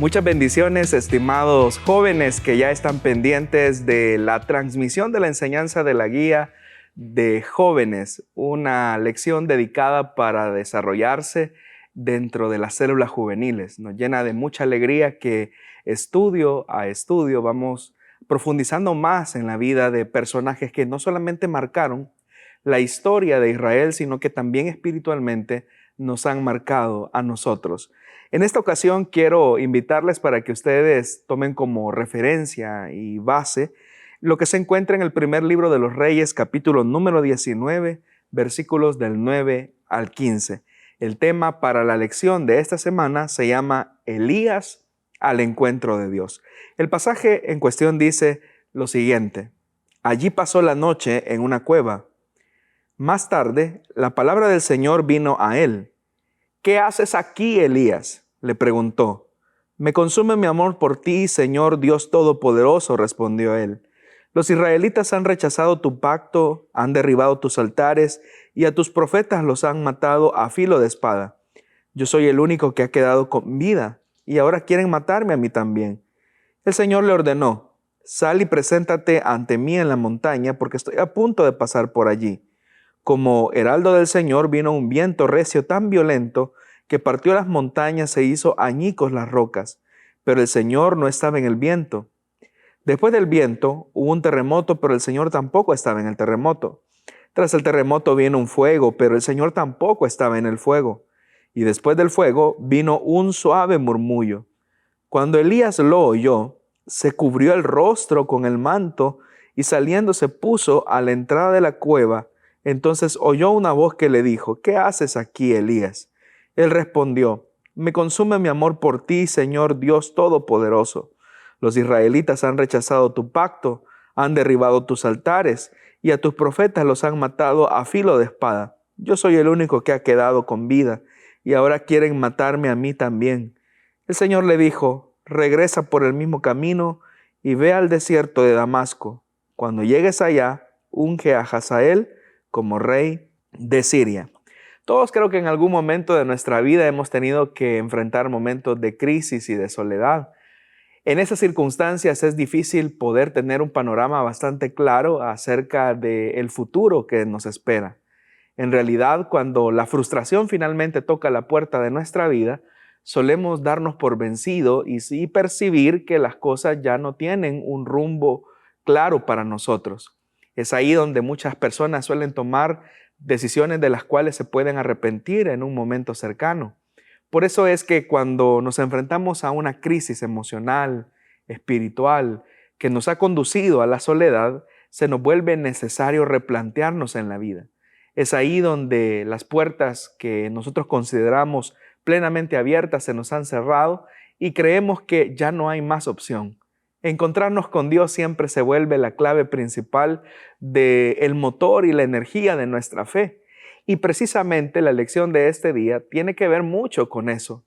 Muchas bendiciones, estimados jóvenes que ya están pendientes de la transmisión de la enseñanza de la guía de jóvenes, una lección dedicada para desarrollarse dentro de las células juveniles. Nos llena de mucha alegría que estudio a estudio vamos profundizando más en la vida de personajes que no solamente marcaron la historia de Israel, sino que también espiritualmente nos han marcado a nosotros. En esta ocasión quiero invitarles para que ustedes tomen como referencia y base lo que se encuentra en el primer libro de los Reyes, capítulo número 19, versículos del 9 al 15. El tema para la lección de esta semana se llama Elías al encuentro de Dios. El pasaje en cuestión dice lo siguiente: allí pasó la noche en una cueva. Más tarde, la palabra del Señor vino a él. ¿Qué haces aquí, Elías?, le preguntó. Me consume mi amor por ti, Señor Dios Todopoderoso, respondió él. Los israelitas han rechazado tu pacto, han derribado tus altares y a tus profetas los han matado a filo de espada. Yo soy el único que ha quedado con vida y ahora quieren matarme a mí también. El Señor le ordenó, sal y preséntate ante mí en la montaña porque estoy a punto de pasar por allí. Como heraldo del Señor vino un viento recio tan violento que partió las montañas e hizo añicos las rocas, pero el Señor no estaba en el viento. Después del viento hubo un terremoto, pero el Señor tampoco estaba en el terremoto. Tras el terremoto vino un fuego, pero el Señor tampoco estaba en el fuego. Y después del fuego vino un suave murmullo. Cuando Elías lo oyó, se cubrió el rostro con el manto y saliendo se puso a la entrada de la cueva. Entonces oyó una voz que le dijo, ¿qué haces aquí, Elías? Él respondió, me consume mi amor por ti, Señor Dios Todopoderoso. Los israelitas han rechazado tu pacto, han derribado tus altares y a tus profetas los han matado a filo de espada. Yo soy el único que ha quedado con vida y ahora quieren matarme a mí también. El Señor le dijo, regresa por el mismo camino y ve al desierto de Damasco. Cuando llegues allá, unge a Hazael como rey de Siria. Todos creo que en algún momento de nuestra vida hemos tenido que enfrentar momentos de crisis y de soledad. En esas circunstancias es difícil poder tener un panorama bastante claro acerca del futuro que nos espera. En realidad, cuando la frustración finalmente toca la puerta de nuestra vida, solemos darnos por vencido y sí percibir que las cosas ya no tienen un rumbo claro para nosotros. Es ahí donde muchas personas suelen tomar decisiones de las cuales se pueden arrepentir en un momento cercano. Por eso es que cuando nos enfrentamos a una crisis emocional, espiritual, que nos ha conducido a la soledad, se nos vuelve necesario replantearnos en la vida. Es ahí donde las puertas que nosotros consideramos plenamente abiertas se nos han cerrado y creemos que ya no hay más opción. Encontrarnos con Dios siempre se vuelve la clave principal del motor y la energía de nuestra fe. Y precisamente la lección de este día tiene que ver mucho con eso.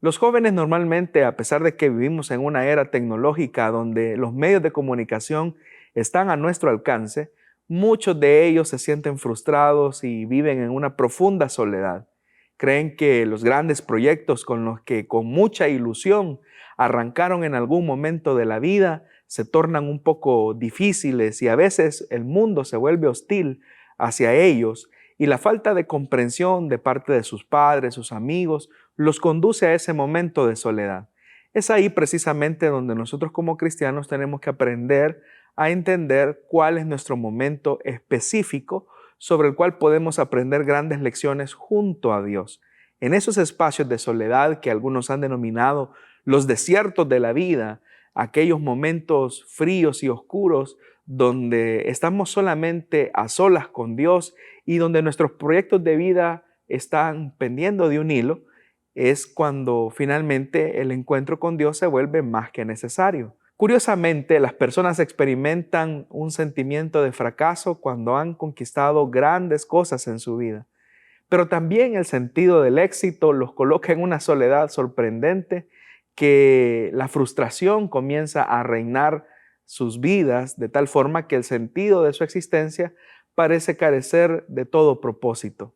Los jóvenes normalmente, a pesar de que vivimos en una era tecnológica donde los medios de comunicación están a nuestro alcance, muchos de ellos se sienten frustrados y viven en una profunda soledad. Creen que los grandes proyectos con los que con mucha ilusión arrancaron en algún momento de la vida se tornan un poco difíciles y a veces el mundo se vuelve hostil hacia ellos y la falta de comprensión de parte de sus padres, sus amigos, los conduce a ese momento de soledad. Es ahí precisamente donde nosotros como cristianos tenemos que aprender a entender cuál es nuestro momento específico sobre el cual podemos aprender grandes lecciones junto a Dios. En esos espacios de soledad que algunos han denominado los desiertos de la vida, aquellos momentos fríos y oscuros donde estamos solamente a solas con Dios y donde nuestros proyectos de vida están pendiendo de un hilo, es cuando finalmente el encuentro con Dios se vuelve más que necesario. Curiosamente, las personas experimentan un sentimiento de fracaso cuando han conquistado grandes cosas en su vida, pero también el sentido del éxito los coloca en una soledad sorprendente que la frustración comienza a reinar sus vidas de tal forma que el sentido de su existencia parece carecer de todo propósito.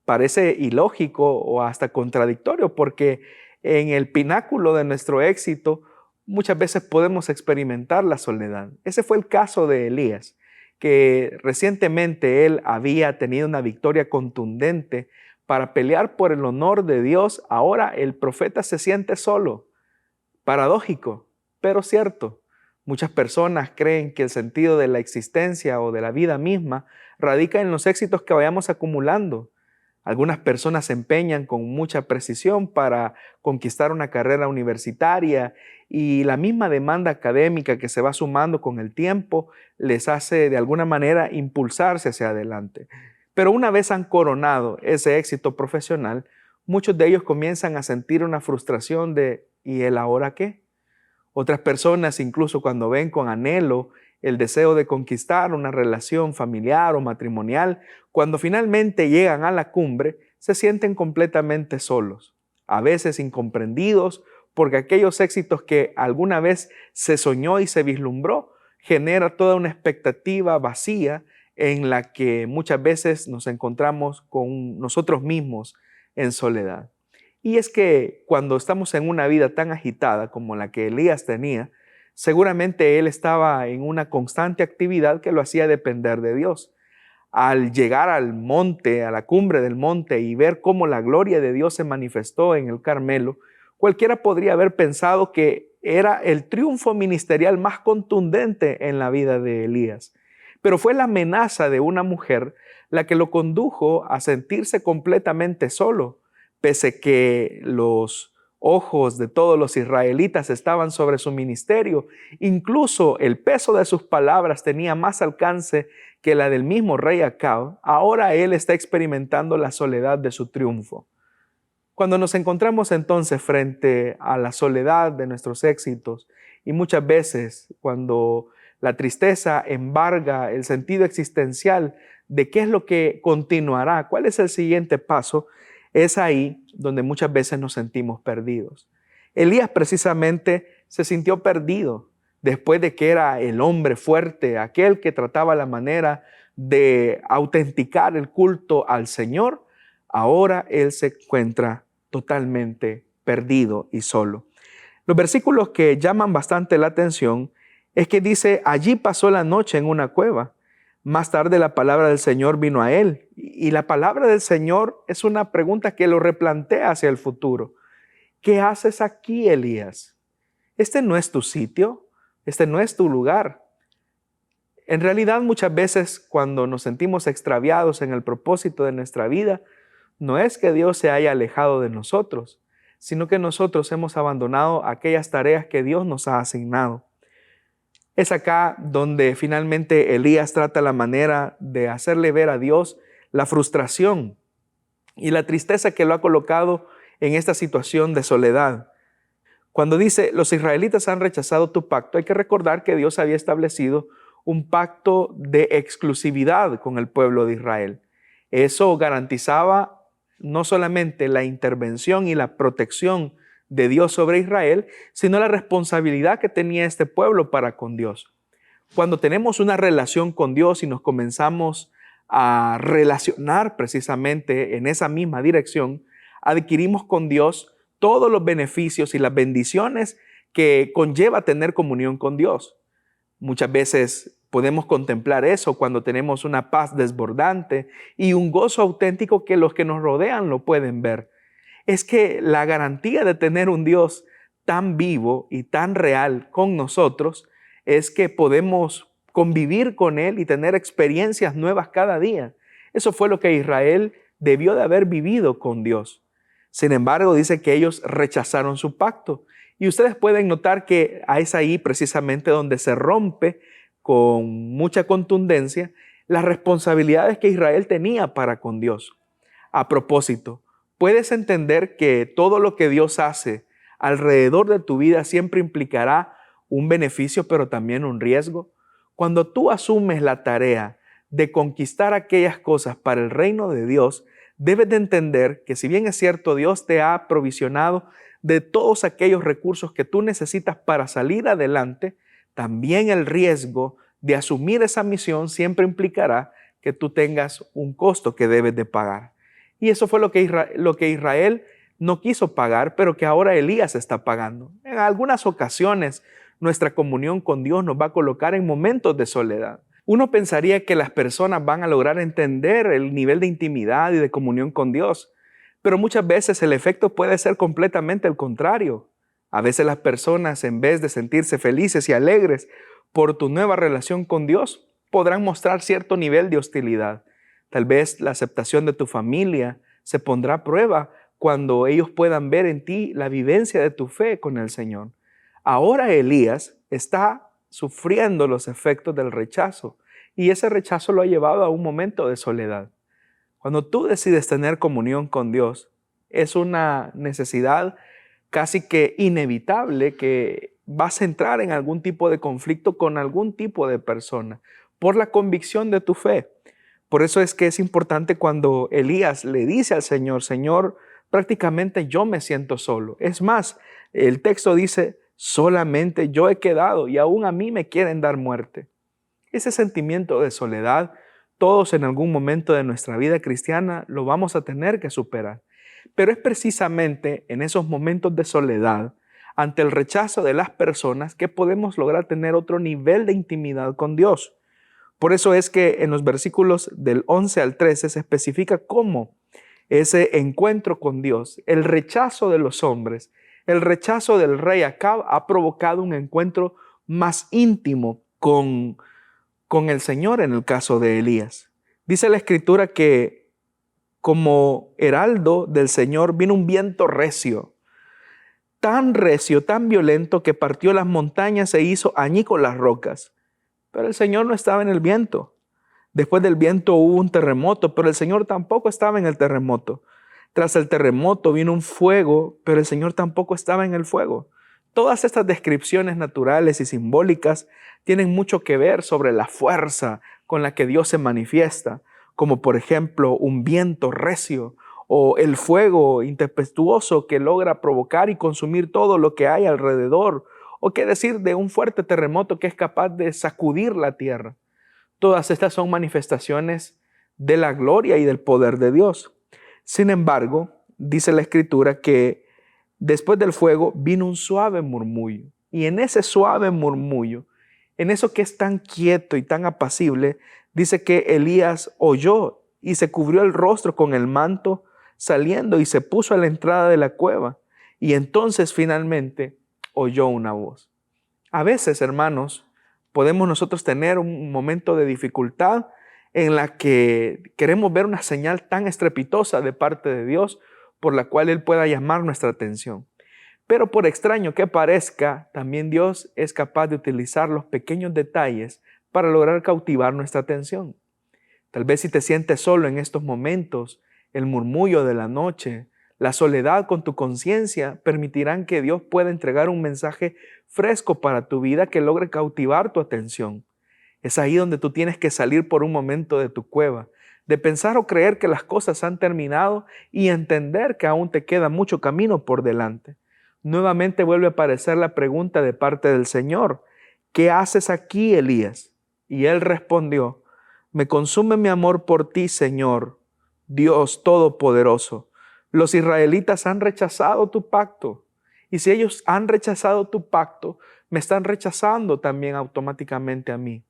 Parece ilógico o hasta contradictorio porque en el pináculo de nuestro éxito, muchas veces podemos experimentar la soledad. Ese fue el caso de Elías, que recientemente él había tenido una victoria contundente para pelear por el honor de Dios. Ahora el profeta se siente solo. Paradójico, pero cierto. Muchas personas creen que el sentido de la existencia o de la vida misma radica en los éxitos que vayamos acumulando. Algunas personas se empeñan con mucha precisión para conquistar una carrera universitaria y la misma demanda académica que se va sumando con el tiempo les hace de alguna manera impulsarse hacia adelante. Pero una vez han coronado ese éxito profesional, muchos de ellos comienzan a sentir una frustración de ¿y el ahora qué? Otras personas, incluso cuando ven con anhelo el deseo de conquistar una relación familiar o matrimonial, cuando finalmente llegan a la cumbre, se sienten completamente solos, a veces incomprendidos, porque aquellos éxitos que alguna vez se soñó y se vislumbró, genera toda una expectativa vacía en la que muchas veces nos encontramos con nosotros mismos en soledad. Y es que cuando estamos en una vida tan agitada como la que Elías tenía, seguramente él estaba en una constante actividad que lo hacía depender de Dios. Al llegar al monte, a la cumbre del monte y ver cómo la gloria de Dios se manifestó en el Carmelo, cualquiera podría haber pensado que era el triunfo ministerial más contundente en la vida de Elías. Pero fue la amenaza de una mujer la que lo condujo a sentirse completamente solo, pese que los ojos de todos los israelitas estaban sobre su ministerio. Incluso el peso de sus palabras tenía más alcance que la del mismo rey Acab. Ahora él está experimentando la soledad de su triunfo. Cuando nos encontramos entonces frente a la soledad de nuestros éxitos y muchas veces cuando la tristeza embarga el sentido existencial de qué es lo que continuará, cuál es el siguiente paso, es ahí donde muchas veces nos sentimos perdidos. Elías precisamente se sintió perdido después de que era el hombre fuerte, aquel que trataba la manera de autenticar el culto al Señor. Ahora él se encuentra totalmente perdido y solo. Los versículos que llaman bastante la atención es que dice, allí pasó la noche en una cueva. Más tarde la palabra del Señor vino a él. Y la palabra del Señor es una pregunta que lo replantea hacia el futuro. ¿Qué haces aquí, Elías? Este no es tu sitio, este no es tu lugar. En realidad, muchas veces cuando nos sentimos extraviados en el propósito de nuestra vida, no es que Dios se haya alejado de nosotros, sino que nosotros hemos abandonado aquellas tareas que Dios nos ha asignado. Es acá donde finalmente Elías trata la manera de hacerle ver a Dios la frustración y la tristeza que lo ha colocado en esta situación de soledad. Cuando dice, los israelitas han rechazado tu pacto, hay que recordar que Dios había establecido un pacto de exclusividad con el pueblo de Israel. Eso garantizaba no solamente la intervención y la protección de Dios sobre Israel, sino la responsabilidad que tenía este pueblo para con Dios. Cuando tenemos una relación con Dios y nos comenzamos a relacionar precisamente en esa misma dirección, adquirimos con Dios todos los beneficios y las bendiciones que conlleva tener comunión con Dios. Muchas veces podemos contemplar eso cuando tenemos una paz desbordante y un gozo auténtico que los que nos rodean lo pueden ver. Es que la garantía de tener un Dios tan vivo y tan real con nosotros es que podemos convivir con Él y tener experiencias nuevas cada día. Eso fue lo que Israel debió de haber vivido con Dios. Sin embargo, dice que ellos rechazaron su pacto. Y ustedes pueden notar que es ahí precisamente donde se rompe con mucha contundencia las responsabilidades que Israel tenía para con Dios. A propósito, ¿puedes entender que todo lo que Dios hace alrededor de tu vida siempre implicará un beneficio, pero también un riesgo? Cuando tú asumes la tarea de conquistar aquellas cosas para el reino de Dios, debes de entender que si bien es cierto, Dios te ha provisionado de todos aquellos recursos que tú necesitas para salir adelante, también el riesgo de asumir esa misión siempre implicará que tú tengas un costo que debes de pagar. Y eso fue lo que Israel no quiso pagar, pero que ahora Elías está pagando. En algunas ocasiones, nuestra comunión con Dios nos va a colocar en momentos de soledad. Uno pensaría que las personas van a lograr entender el nivel de intimidad y de comunión con Dios, pero muchas veces el efecto puede ser completamente el contrario. A veces las personas, en vez de sentirse felices y alegres por tu nueva relación con Dios, podrán mostrar cierto nivel de hostilidad. Tal vez la aceptación de tu familia se pondrá a prueba cuando ellos puedan ver en ti la vivencia de tu fe con el Señor. Ahora Elías está sufriendo los efectos del rechazo y ese rechazo lo ha llevado a un momento de soledad. Cuando tú decides tener comunión con Dios, es una necesidad casi que inevitable que vas a entrar en algún tipo de conflicto con algún tipo de persona por la convicción de tu fe. Por eso es que es importante cuando Elías le dice al Señor, Señor, prácticamente yo me siento solo. Es más, el texto dice, solamente yo he quedado y aún a mí me quieren dar muerte. Ese sentimiento de soledad, todos en algún momento de nuestra vida cristiana lo vamos a tener que superar. Pero es precisamente en esos momentos de soledad, ante el rechazo de las personas, que podemos lograr tener otro nivel de intimidad con Dios. Por eso es que en los versículos del 11 al 13 se especifica cómo ese encuentro con Dios, el rechazo de los hombres, el rechazo del rey Acab ha provocado un encuentro más íntimo con el Señor en el caso de Elías. Dice la Escritura que como heraldo del Señor vino un viento recio, tan violento que partió las montañas e hizo añicos las rocas. Pero el Señor no estaba en el viento. Después del viento hubo un terremoto, pero el Señor tampoco estaba en el terremoto. Tras el terremoto vino un fuego, pero el Señor tampoco estaba en el fuego. Todas estas descripciones naturales y simbólicas tienen mucho que ver sobre la fuerza con la que Dios se manifiesta, como por ejemplo un viento recio o el fuego intempestuoso que logra provocar y consumir todo lo que hay alrededor, o qué decir de un fuerte terremoto que es capaz de sacudir la tierra. Todas estas son manifestaciones de la gloria y del poder de Dios. Sin embargo, dice la Escritura que después del fuego vino un suave murmullo. Y en ese suave murmullo, en eso que es tan quieto y tan apacible, dice que Elías oyó y se cubrió el rostro con el manto saliendo y se puso a la entrada de la cueva. Y entonces finalmente oyó una voz. A veces, hermanos, podemos nosotros tener un momento de dificultad en la que queremos ver una señal tan estrepitosa de parte de Dios por la cual Él pueda llamar nuestra atención. Pero por extraño que parezca, también Dios es capaz de utilizar los pequeños detalles para lograr cautivar nuestra atención. Tal vez si te sientes solo en estos momentos, el murmullo de la noche, la soledad con tu conciencia permitirán que Dios pueda entregar un mensaje fresco para tu vida que logre cautivar tu atención. Es ahí donde tú tienes que salir por un momento de tu cueva, de pensar o creer que las cosas han terminado y entender que aún te queda mucho camino por delante. Nuevamente vuelve a aparecer la pregunta de parte del Señor: ¿qué haces aquí, Elías? Y él respondió: me consume mi amor por ti, Señor, Dios Todopoderoso. Los israelitas han rechazado tu pacto. Y si ellos han rechazado tu pacto, me están rechazando también automáticamente a mí.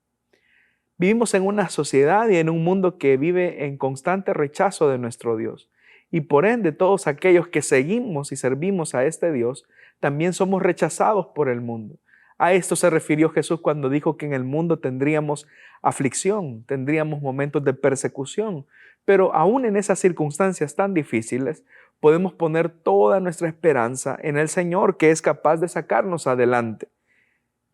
Vivimos en una sociedad y en un mundo que vive en constante rechazo de nuestro Dios. Y por ende, todos aquellos que seguimos y servimos a este Dios, también somos rechazados por el mundo. A esto se refirió Jesús cuando dijo que en el mundo tendríamos aflicción, tendríamos momentos de persecución. Pero aún en esas circunstancias tan difíciles, podemos poner toda nuestra esperanza en el Señor, que es capaz de sacarnos adelante.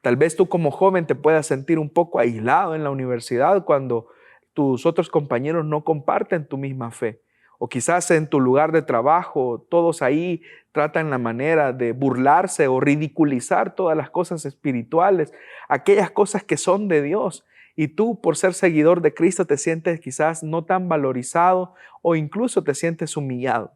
Tal vez tú como joven te puedas sentir un poco aislado en la universidad cuando tus otros compañeros no comparten tu misma fe. O quizás en tu lugar de trabajo, todos ahí tratan la manera de burlarse o ridiculizar todas las cosas espirituales, aquellas cosas que son de Dios. Y tú, por ser seguidor de Cristo, te sientes quizás no tan valorizado o incluso te sientes humillado.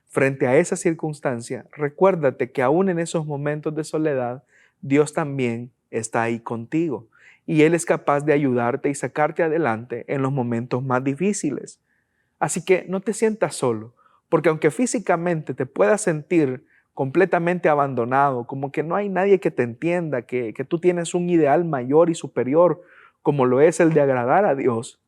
Frente a esa circunstancia, recuérdate que aún en esos momentos de soledad, Dios también está ahí contigo y Él es capaz de ayudarte y sacarte adelante en los momentos más difíciles. Así que no te sientas solo, Porque aunque físicamente te puedas sentir completamente abandonado, como que no hay nadie que te entienda, que tú tienes un ideal mayor y superior, como lo es el de agradar a Dios,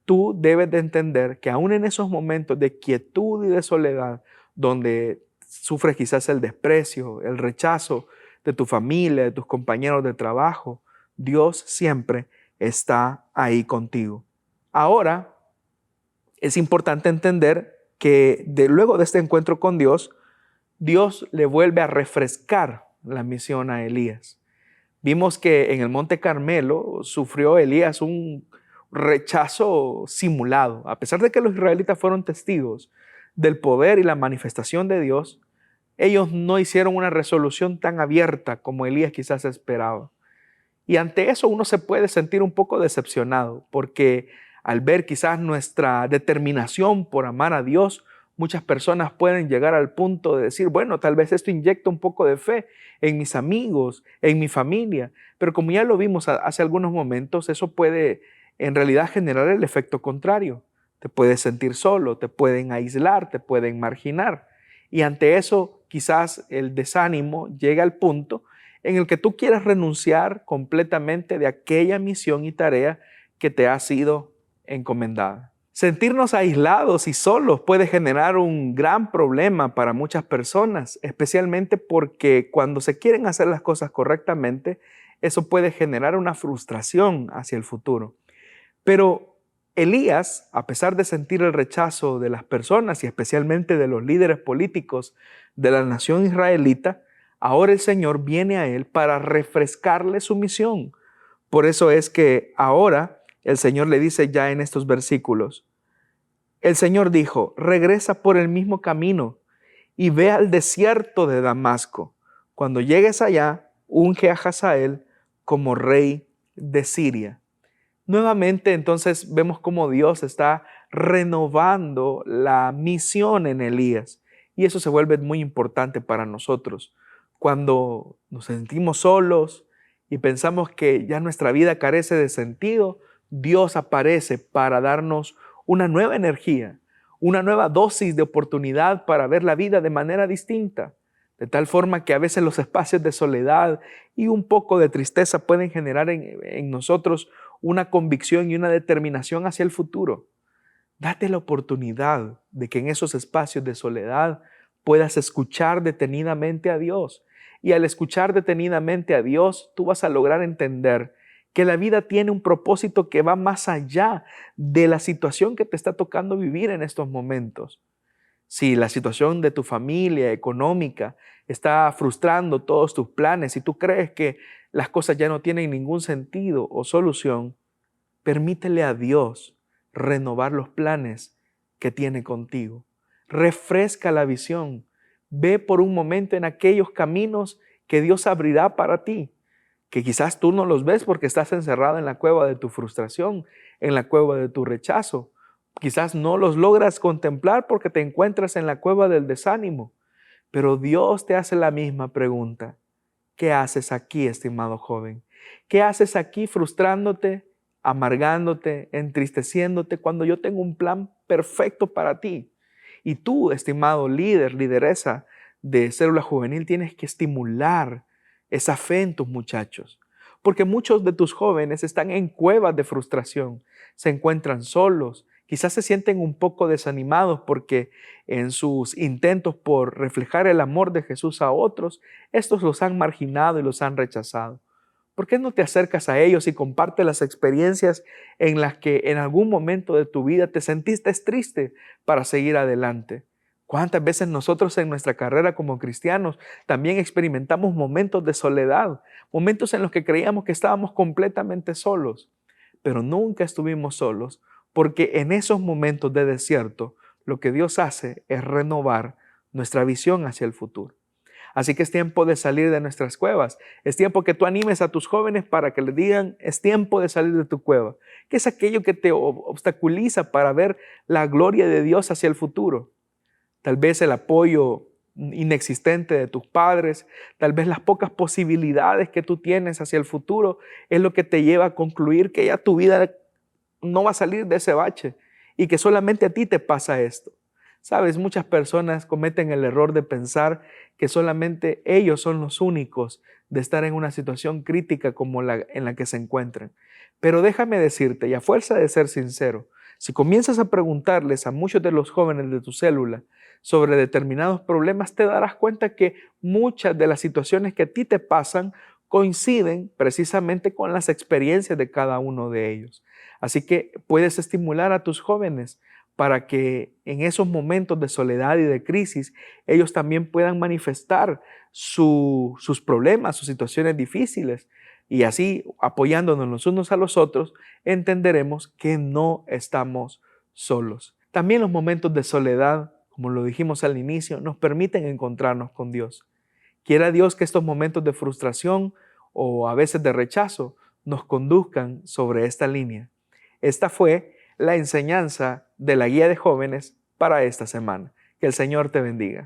tú debes de entender que aún en esos momentos de quietud y de soledad, donde sufres quizás el desprecio, el rechazo de tu familia, de tus compañeros de trabajo, Dios siempre está ahí contigo. Ahora, es importante entender que luego de este encuentro con Dios, Dios le vuelve a refrescar la misión a Elías. Vimos que en el Monte Carmelo sufrió Elías un rechazo simulado. A pesar de que los israelitas fueron testigos del poder y la manifestación de Dios, ellos no hicieron una resolución tan abierta como Elías quizás esperaba. Y ante eso uno se puede sentir un poco decepcionado, porque al ver quizás nuestra determinación por amar a Dios, muchas personas pueden llegar al punto de decir, bueno, tal vez esto inyecta un poco de fe en mis amigos, en mi familia, pero como ya lo vimos hace algunos momentos, eso puede en realidad generar el efecto contrario. Te puedes sentir solo, te pueden aislar, te pueden marginar. Y ante eso quizás el desánimo llega al punto en el que tú quieras renunciar completamente de aquella misión y tarea que te ha sido encomendada. Sentirnos aislados y solos puede generar un gran problema para muchas personas, especialmente porque cuando se quieren hacer las cosas correctamente, eso puede generar una frustración hacia el futuro. Pero Elías, a pesar de sentir el rechazo de las personas y especialmente de los líderes políticos de la nación israelita, ahora el Señor viene a él para refrescarle su misión. Por eso es que ahora el Señor le dice ya en estos versículos, el Señor dijo, regresa por el mismo camino y ve al desierto de Damasco. Cuando llegues allá, unge a Hazael como rey de Siria. Nuevamente entonces vemos cómo Dios está renovando la misión en Elías y eso se vuelve muy importante para nosotros. Cuando nos sentimos solos y pensamos que ya nuestra vida carece de sentido, Dios aparece para darnos una nueva energía, una nueva dosis de oportunidad para ver la vida de manera distinta. De tal forma que a veces los espacios de soledad y un poco de tristeza pueden generar en nosotros una convicción y una determinación hacia el futuro. Date la oportunidad de que en esos espacios de soledad puedas escuchar detenidamente a Dios. Y al escuchar detenidamente a Dios, tú vas a lograr entender que la vida tiene un propósito que va más allá de la situación que te está tocando vivir en estos momentos. Si la situación de tu familia económica está frustrando todos tus planes y tú crees que las cosas ya no tienen ningún sentido o solución, permítele a Dios renovar los planes que tiene contigo. Refresca la visión. Ve por un momento en aquellos caminos que Dios abrirá para ti, que quizás tú no los ves porque estás encerrado en la cueva de tu frustración, en la cueva de tu rechazo. Quizás no los logras contemplar porque te encuentras en la cueva del desánimo, pero Dios te hace la misma pregunta. ¿Qué haces aquí, estimado joven? ¿Qué haces aquí frustrándote, amargándote, entristeciéndote cuando yo tengo un plan perfecto para ti? Y tú, estimado líder, lideresa de célula juvenil, tienes que estimular esa fe en tus muchachos, porque muchos de tus jóvenes están en cuevas de frustración, se encuentran solos, quizás se sienten un poco desanimados porque en sus intentos por reflejar el amor de Jesús a otros, estos los han marginado y los han rechazado. ¿Por qué no te acercas a ellos y compartes las experiencias en las que en algún momento de tu vida te sentiste triste para seguir adelante? ¿Cuántas veces nosotros en nuestra carrera como cristianos también experimentamos momentos de soledad, momentos en los que creíamos que estábamos completamente solos, pero nunca estuvimos solos, porque en esos momentos de desierto lo que Dios hace es renovar nuestra visión hacia el futuro? Así que es tiempo de salir de nuestras cuevas. Es tiempo que tú animes a tus jóvenes para que les digan, es tiempo de salir de tu cueva. ¿Qué es aquello que te obstaculiza para ver la gloria de Dios hacia el futuro? Tal vez el apoyo inexistente de tus padres, tal vez las pocas posibilidades que tú tienes hacia el futuro es lo que te lleva a concluir que ya tu vida no va a salir de ese bache y que solamente a ti te pasa esto. Sabes, muchas personas cometen el error de pensar que solamente ellos son los únicos de estar en una situación crítica como la en la que se encuentran. Pero déjame decirte, y a fuerza de ser sincero, si comienzas a preguntarles a muchos de los jóvenes de tu célula sobre determinados problemas, te darás cuenta que muchas de las situaciones que a ti te pasan coinciden precisamente con las experiencias de cada uno de ellos. Así que puedes estimular a tus jóvenes para que en esos momentos de soledad y de crisis ellos también puedan manifestar sus problemas, sus situaciones difíciles. Y así, apoyándonos los unos a los otros, entenderemos que no estamos solos. También los momentos de soledad, como lo dijimos al inicio, nos permiten encontrarnos con Dios. Quiera Dios que estos momentos de frustración o a veces de rechazo nos conduzcan sobre esta línea. Esta fue la enseñanza de la guía de jóvenes para esta semana. Que el Señor te bendiga.